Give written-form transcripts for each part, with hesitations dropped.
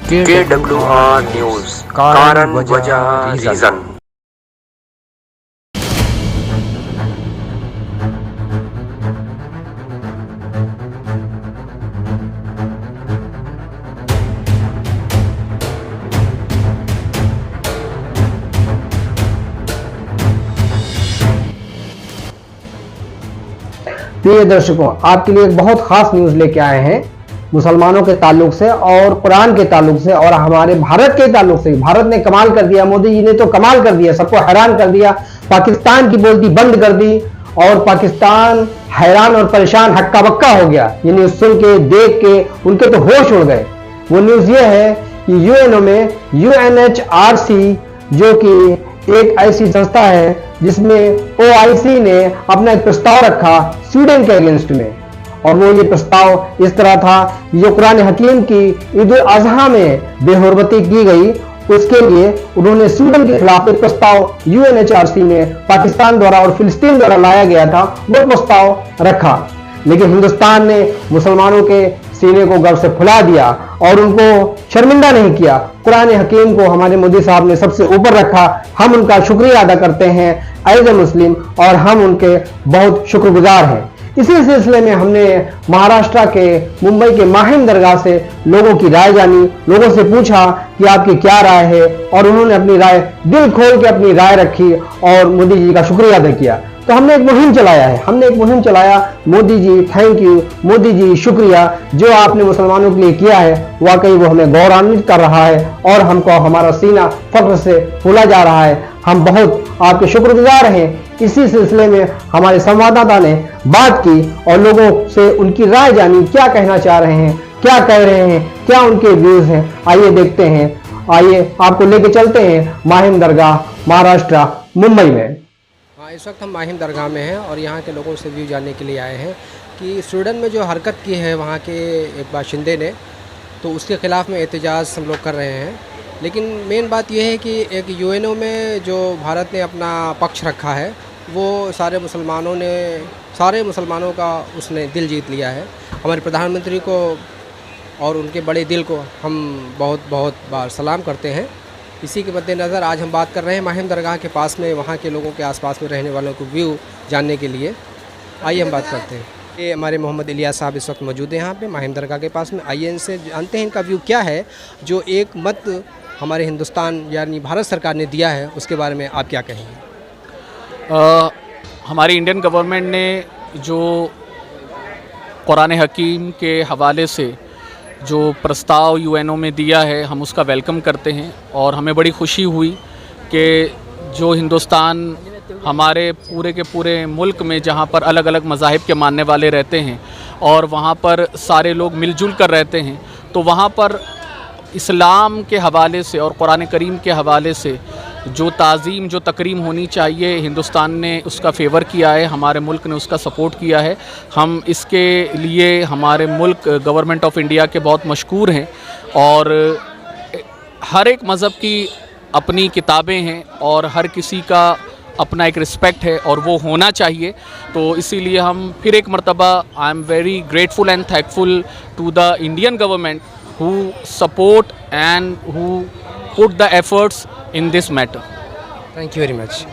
KWR news, कारण वजह reason. प्रिय दर्शकों, आपके लिए एक बहुत खास न्यूज लेके आए हैं मुसलमानों के ताल्लुक से और कुरान के ताल्लुक से और हमारे भारत के ताल्लुक से। भारत ने कमाल कर दिया, मोदी जी ने तो कमाल कर दिया, सबको हैरान कर दिया। पाकिस्तान की बोलती बंद कर दी और पाकिस्तान हैरान और परेशान हक्का बक्का हो गया। ये न्यूज सुन के, देख के उनके तो होश उड़ गए। वो न्यूज ये है कि यूएनओ में UNHRC, जो कि एक ऐसी संस्था है जिसमें OIC ने अपना एक प्रस्ताव रखा स्वीडन के अगेंस्ट में, और वो ये प्रस्ताव इस तरह था, जो कुरान हकीम की ईद उल अजहा में बेहुरमती की गई, उसके लिए उन्होंने स्वीडन के खिलाफ एक प्रस्ताव UNHRC में पाकिस्तान द्वारा और फिलिस्तीन द्वारा लाया गया था, वो प्रस्ताव रखा। लेकिन हिंदुस्तान ने मुसलमानों के सीने को गर्व से फुला दिया और उनको शर्मिंदा नहीं किया। कुरान हकीम को हमारे मोदी साहब ने सबसे ऊपर रखा। हम उनका शुक्रिया अदा करते हैं एज ए मुस्लिम, और हम उनके बहुत शुक्रगुजार हैं। इसी सिलसिले में हमने महाराष्ट्र के मुंबई के माहिम दरगाह से लोगों की राय जानी, लोगों से पूछा कि आपकी क्या राय है, और उन्होंने अपनी राय दिल खोल के अपनी राय रखी और मोदी जी का शुक्रिया अदा किया। तो हमने एक मुहिम चलाया है, मोदी जी थैंक यू, मोदी जी शुक्रिया, जो आपने मुसलमानों के लिए किया है वाकई वो हमें गौरवान्वित कर रहा है और हमको हमारा सीना फख्र से फूला जा रहा है। हम बहुत आपके शुक्रगुजार हैं। इसी सिलसिले में हमारे संवाददाता ने बात की और लोगों से उनकी राय जानी, क्या कहना चाह रहे हैं, क्या कह रहे हैं, क्या उनके व्यूज हैं। आइए देखते हैं, आइए आपको लेके चलते हैं माहिम दरगाह, महाराष्ट्र, मुंबई में। इस वक्त हम माहिम दरगाह में हैं और यहाँ के लोगों से व्यू जानने के लिए आए हैं कि स्वीडन में जो हरकत की है वहाँ के एक बाशिंदे ने, तो उसके ख़िलाफ़ में एहतजाज हम लोग कर रहे हैं। लेकिन मेन बात यह है कि एक UNO में जो भारत ने अपना पक्ष रखा है, वो सारे मुसलमानों का उसने दिल जीत लिया है। हमारे प्रधानमंत्री को और उनके बड़े दिल को हम बहुत बहुत बार सलाम करते हैं। इसी के मद्देनज़र आज हम बात कर रहे हैं माहिम दरगाह के पास में, वहाँ के लोगों के आसपास में रहने वालों को व्यू जानने के लिए। आइए हम बात करते हैं। ये हमारे मोहम्मद इलियास साहब इस वक्त मौजूद हैं यहाँ पे माहिम दरगाह के पास में। आइए इनसे जानते हैं इनका व्यू क्या है, जो एक मत हमारे हिंदुस्तान यानी भारत सरकार ने दिया है, उसके बारे में आप क्या कहेंगे? हमारी इंडियन गवर्नमेंट ने जो कुरान हकीम के हवाले से जो प्रस्ताव UNO में दिया है, हम उसका वेलकम करते हैं। और हमें बड़ी खुशी हुई कि जो हिंदुस्तान हमारे पूरे के पूरे मुल्क में, जहाँ पर अलग अलग मज़ाहिब के मानने वाले रहते हैं और वहाँ पर सारे लोग मिलजुल कर रहते हैं, तो वहाँ पर इस्लाम के हवाले से और कुरान करीम के हवाले से जो ताज़ीम, जो तकरीम होनी चाहिए, हिंदुस्तान ने उसका फ़ेवर किया है, हमारे मुल्क ने उसका सपोर्ट किया है। हम इसके लिए हमारे मुल्क गवर्नमेंट ऑफ इंडिया के बहुत मशकूर हैं। और हर एक मज़हब की अपनी किताबें हैं और हर किसी का अपना एक रिस्पेक्ट है और वो होना चाहिए। तो इसीलिए हम फिर एक मरतबा I am very grateful and thankful to the Indian government who support and who put the efforts in this matter. Thank you very much,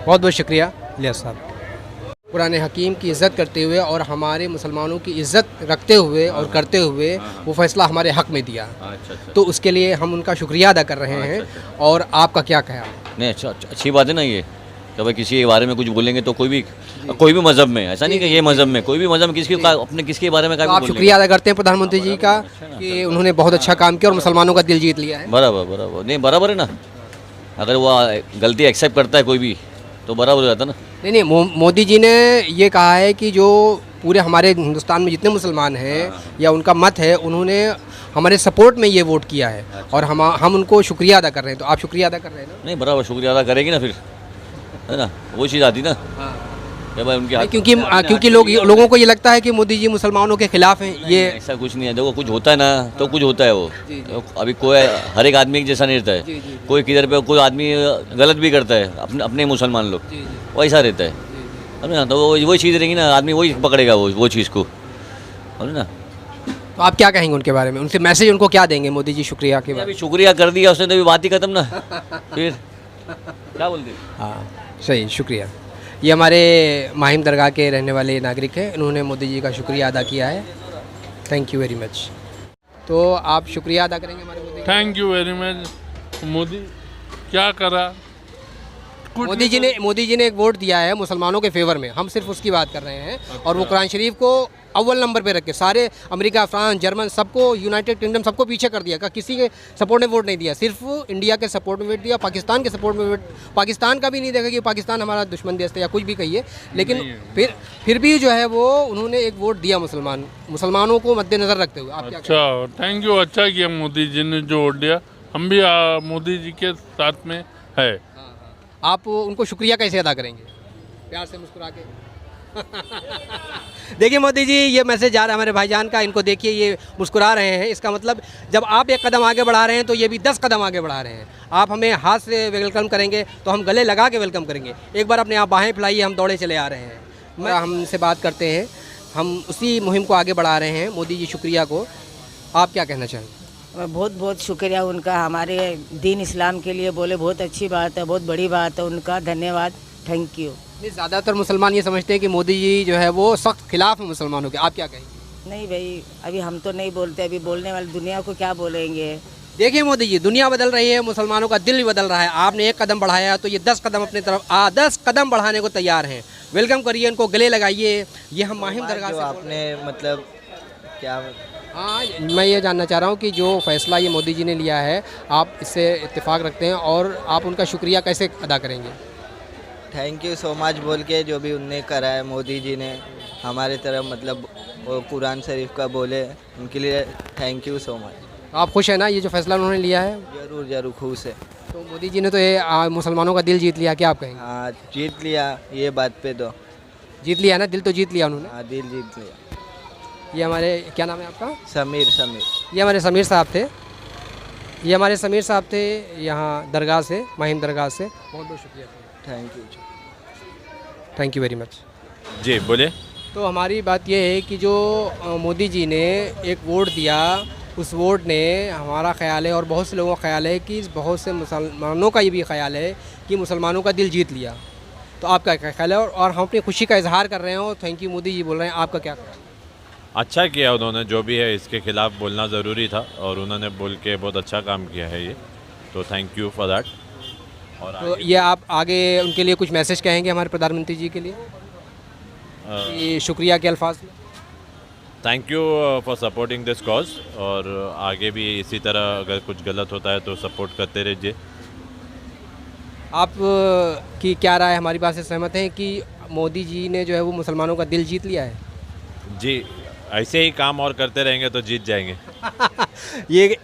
बहुत बहुत शुक्रिया इलियास साहब। कुरान हकीम की इज़्ज़त करते हुए और हमारे मुसलमानों की इज़्ज़त रखते हुए और करते हुए वो फ़ैसला हमारे हक़ में दिया। तो उसके लिए हम उनका शुक्रिया अदा कर रहे हैं। और आपका क्या ख्याल? नहीं, अच्छी बात है ना ये, तो भाई किसी के बारे में कुछ बोलेंगे तो कोई भी मज़हब में, ऐसा नहीं कि ये मज़हब में, कोई भी मज़हब में किसके बारे में आप शुक्रिया अदा करते हैं प्रधानमंत्री जी का कि उन्होंने बहुत अच्छा काम किया और मुसलमानों का दिल जीत लिया है। बराबर नहीं, बराबर है ना। अगर वो गलती एक्सेप्ट करता है कोई भी तो बराबर हो जाता है ना। नहीं, मोदी जी ने ये कहा है कि जो पूरे हमारे हिंदुस्तान में जितने मुसलमान हैं या उनका मत है, उन्होंने हमारे सपोर्ट में ये वोट किया है और हम उनको शुक्रिया अदा कर रहे हैं। तो आप शुक्रिया अदा कर रहे हैं ना? नहीं, बराबर शुक्रिया अदा करेंगे ना, फिर है ना, वो चीज़ आती ना। क्योंकि लोगों को ये लगता है कि मोदी जी मुसलमानों के खिलाफ हैं। ये ऐसा कुछ नहीं है। देखो, कुछ होता है ना तो कुछ होता है वो। अभी कोई हर एक आदमी एक जैसा नहीं रहता है। कोई किधर पे कोई आदमी गलत भी करता है, अपने मुसलमान लोग, वैसा रहता है ना। तो वही चीज़ रहेंगी ना, आदमी वही पकड़ेगा वो चीज़ को, है ना। तो आप क्या कहेंगे उनके बारे में, उनसे मैसेज उनको क्या देंगे मोदी जी शुक्रिया के बारे अभी शुक्रिया कर दिया उसने तो अभी बात ही खत्म ना। फिर क्या बोलते हैं? में? हाँ सही, शुक्रिया। ये हमारे माहिम दरगाह के रहने वाले नागरिक हैं, इन्होंने मोदी जी का शुक्रिया अदा किया है। Thank you very much. तो आप शुक्रिया अदा करेंगे हमारे मोदी का? Thank you very much. Modi क्या करा? मोदी जी ने एक वोट दिया है मुसलमानों के फेवर में, हम सिर्फ उसकी बात कर रहे हैं। और वो कुरान शरीफ को अव्वल नंबर पे रख के सारे अमेरिका, फ्रांस, जर्मन सबको, यूनाइटेड किंगडम सबको पीछे कर दिया। किसी के सपोर्ट में वोट नहीं दिया, सिर्फ इंडिया के सपोर्ट में वोट दिया, पाकिस्तान के सपोर्ट में वोट, पाकिस्तान का भी नहीं देखा कि पाकिस्तान हमारा दुश्मन देश था या कुछ भी कहिए, लेकिन फिर भी जो है वो उन्होंने एक वोट दिया मुसलमानों को मद्देनजर रखते हुए। आप क्या अच्छा, थैंक यू। अच्छा किया मोदी जी ने जो वोट दिया, हम भी मोदी जी के साथ में है। आप उनको शुक्रिया कैसे अदा करेंगे? प्यार से मुस्कुरा के। देखिए मोदी जी, ये मैसेज जा रहा है हमारे भाईजान का, इनको देखिए ये मुस्कुरा रहे हैं। इसका मतलब जब आप एक कदम आगे बढ़ा रहे हैं तो ये भी 10 कदम आगे बढ़ा रहे हैं। आप हमें हाथ से वेलकम करेंगे तो हम गले लगा के वेलकम करेंगे। एक बार अपने आप बाहें फैलाइए, हम दौड़े चले आ रहे हैं। हमसे बात करते हैं, हम उसी मुहिम को आगे बढ़ा रहे हैं, मोदी जी शुक्रिया को। आप क्या कहना चाहेंगे? बहुत बहुत शुक्रिया उनका, हमारे दीन इस्लाम के लिए बोले, बहुत अच्छी बात है, बहुत बड़ी बात है उनका, धन्यवाद, थैंक यू। ज़्यादातर मुसलमान ये समझते हैं कि मोदी जी जो है वो सख्त खिलाफ है मुसलमानों के, आप क्या कहेंगे? नहीं भाई, अभी हम तो नहीं बोलते, अभी बोलने वाली दुनिया को क्या बोलेंगे। देखिए मोदी जी, दुनिया बदल रही है, मुसलमानों का दिल भी बदल रहा है। आपने एक कदम बढ़ाया तो ये 10 कदम अपनी तरफ 10 कदम बढ़ाने को तैयार हैं। वेलकम करिए, इनको गले लगाइए। ये हम माहिम दरगाह से आपने मतलब क्या? हाँ, मैं ये जानना चाह रहा हूँ कि जो फ़ैसला ये मोदी जी ने लिया है, आप इससे इत्तेफाक रखते हैं और आप उनका शुक्रिया कैसे अदा करेंगे? थैंक यू सो मच बोल के जो भी उनने करा है, मोदी जी ने हमारे तरफ मतलब वो कुरान शरीफ का बोले, उनके लिए थैंक यू सो मच। आप खुश हैं ना ये जो फ़ैसला उन्होंने लिया है? ज़रूर ज़रूर खुश है। तो मोदी जी ने तो ये मुसलमानों का दिल जीत लिया, क्या आप कहेंगे? हाँ, जीत लिया, ये बात पे तो जीत लिया ना, दिल तो जीत लिया उन्होंने। हाँ, दिल जीत लिया। ये हमारे, क्या नाम है आपका? समीर। ये हमारे समीर साहब थे, ये हमारे समीर साहब थे यहाँ दरगाह से, माहिम दरगाह से। बहुत बहुत शुक्रिया, थैंक यू वेरी मच। जी बोले। तो हमारी बात यह है कि जो मोदी जी ने एक वोट दिया, उस वोट ने, हमारा ख्याल है और बहुत से लोगों का ख्याल है कि बहुत से मुसलमानों का ये भी ख्याल है कि मुसलमानों का दिल जीत लिया। तो आपका क्या ख्याल है? और हम अपनी खुशी का इजहार कर रहे हैं और थैंक यू मोदी जी बोल रहे हैं, आपका क्या ख्याल है? अच्छा किया उन्होंने, जो भी है इसके खिलाफ बोलना ज़रूरी था और उन्होंने बोल के बहुत अच्छा काम किया है ये, तो थैंक यू फॉर दैट। और तो ये आप आगे उनके लिए कुछ मैसेज कहेंगे हमारे प्रधानमंत्री जी के लिए? ये शुक्रिया के अल्फाज में। Thank you for supporting this cause, और आगे भी इसी तरह अगर कुछ गलत होता है तो सपोर्ट करते रहिए। आप की क्या राय, हमारी बात से सहमत हैं कि मोदी जी ने जो है वो मुसलमानों का दिल जीत लिया है? जी, ऐसे ही काम और करते रहेंगे तो जीत जाएंगे।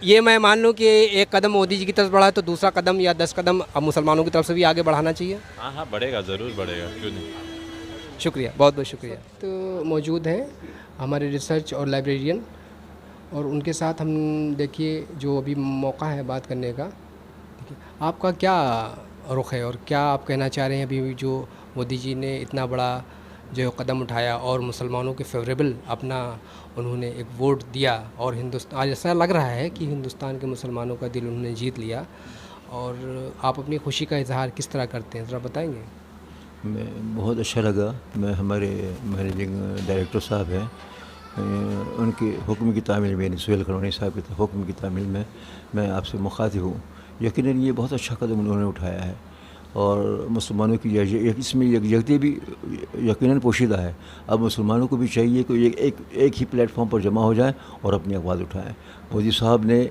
ये मैं मान लूँ कि एक कदम मोदी जी की तरफ बढ़ा है तो दूसरा कदम या 10 कदम अब मुसलमानों की तरफ से भी आगे बढ़ाना चाहिए। हाँ हाँ, बढ़ेगा, ज़रूर बढ़ेगा, क्यों नहीं। शुक्रिया, बहुत बहुत शुक्रिया। तो मौजूद हैं हमारे रिसर्च और लाइब्रेरियन, और उनके साथ हम देखिए जो अभी मौका है बात करने का। देखिए आपका क्या रुख है और क्या आप कहना चाह रहे हैं अभी जो मोदी जी ने इतना बड़ा जो कदम उठाया और मुसलमानों के फेवरेबल अपना उन्होंने एक वोट दिया, और हिंदुस्तान आज ऐसा लग रहा है कि हिंदुस्तान के मुसलमानों का दिल उन्होंने जीत लिया, और आप अपनी खुशी का इजहार किस तरह करते हैं, ज़रा बताएंगे? मैं बहुत अच्छा लगा। मैं हमारे मैनेजिंग डायरेक्टर साहब हैं, उनके हुक्म की तामील में, सुहेल करवानी साहब के हुक्म की तामील में मैं आपसे मुखातिब हूँ। यकीनन ये बहुत अच्छा कदम उन्होंने उठाया है और मुसलमानों की इसमें यकजहती भी यकीनन पोशीदा है। अब मुसलमानों को भी चाहिए कि एक ही प्लेटफॉर्म पर जमा हो जाए और अपनी आवाज़ उठाएं। मोदी साहब ने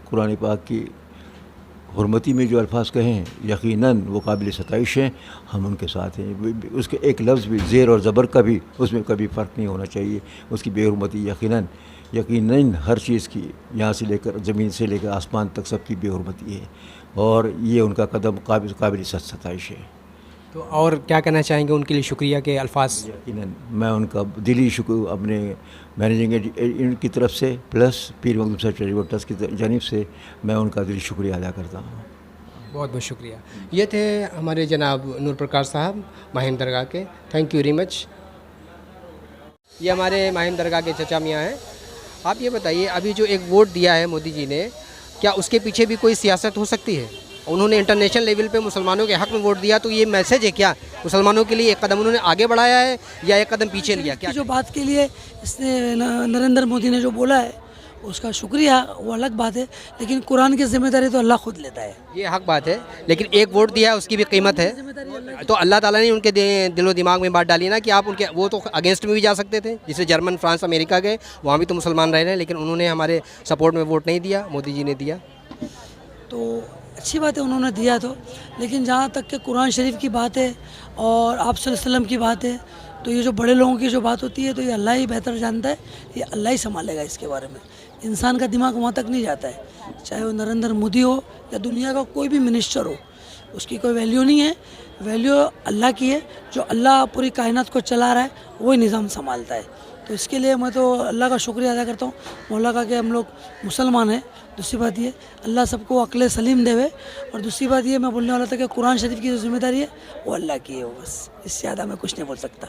कुरान पाक की हुर्मती में जो अल्फाज कहे हैं, यकीनन वो काबिल सताइश हैं, हम उनके साथ हैं। उसके एक लफ्ज़ भी, ज़ेर और ज़बर का भी उसमें कभी फ़र्क नहीं होना चाहिए। उसकी बेहुरमती यकीनन हर चीज़ की, यहाँ से लेकर ज़मीन से लेकर आसमान तक सबकी बेहुरमती है, और ये उनका कदम काबिल सताइश है। तो और क्या कहना चाहेंगे उनके लिए शुक्रिया के अल्फाज? यकीनन मैं उनका दिली शुक्र अपने मैनेजिंग एजेंट की तरफ से प्लस पीर मखदूम साहब चैरिटेबल ट्रस्ट की जानिब से मैं उनका दिली शुक्रिया अदा करता हूँ। बहुत बहुत शुक्रिया। ये थे हमारे जनाब नूर प्रकाश साहब माहिम दरगाह के, थैंक यू वेरी मच। ये हमारे माहिम दरगाह के चचा मियाँ हैं, आप ये बताइए, अभी जो एक वोट दिया है मोदी जी ने, क्या उसके पीछे भी कोई सियासत हो सकती है? उन्होंने इंटरनेशनल लेवल पे मुसलमानों के हक में वोट दिया, तो ये मैसेज है क्या मुसलमानों के लिए? एक कदम उन्होंने आगे बढ़ाया है या एक कदम पीछे लिया? क्या जो बात के लिए इसने नरेंद्र मोदी ने जो बोला है उसका शुक्रिया, वो अलग बात है, लेकिन कुरान की जिम्मेदारी तो अल्लाह खुद लेता है। ये हक बात है, लेकिन एक वोट दिया है उसकी भी कीमत है। तो अल्लाह ताला ने उनके दिलो दिमाग में बात डाली ना कि आप उनके, वो तो अगेंस्ट में भी जा सकते थे, जैसे जर्मन, फ्रांस, अमेरिका गए, वहाँ भी तो मुसलमान रह रहे हैं, लेकिन उन्होंने हमारे सपोर्ट में वोट नहीं दिया, मोदी जी ने दिया। तो अच्छी बात है उन्होंने दिया तो, लेकिन जहाँ तक कि कुरान शरीफ की बात है और आप सल्लल्लाहु अलैहि वसल्लम की बात है, तो ये जो बड़े लोगों की जो बात होती है तो ये अल्लाह ही बेहतर जानता है, ये अल्लाह ही संभालेगा इसके बारे में। इंसान का दिमाग वहाँ तक नहीं जाता है, चाहे वो नरेंद्र मोदी हो या दुनिया का कोई भी मिनिस्टर हो, उसकी कोई वैल्यू नहीं है। वैल्यू अल्लाह की है, जो अल्लाह पूरी कायनात को चला रहा है वही निज़ाम संभालता है। तो इसके लिए मैं तो अल्लाह का शुक्रिया अदा करता हूँ, मौला का कि हम लोग मुसलमान हैं। दूसरी बात ये, अल्लाह सबको अक्ल सलीम देवे। और दूसरी बात ये मैं बोलने वाला था कि कुरान शरीफ की जो जिम्मेदारी है वो अल्लाह की है, वो बस, इससे ज़्यादा मैं कुछ नहीं बोल सकता।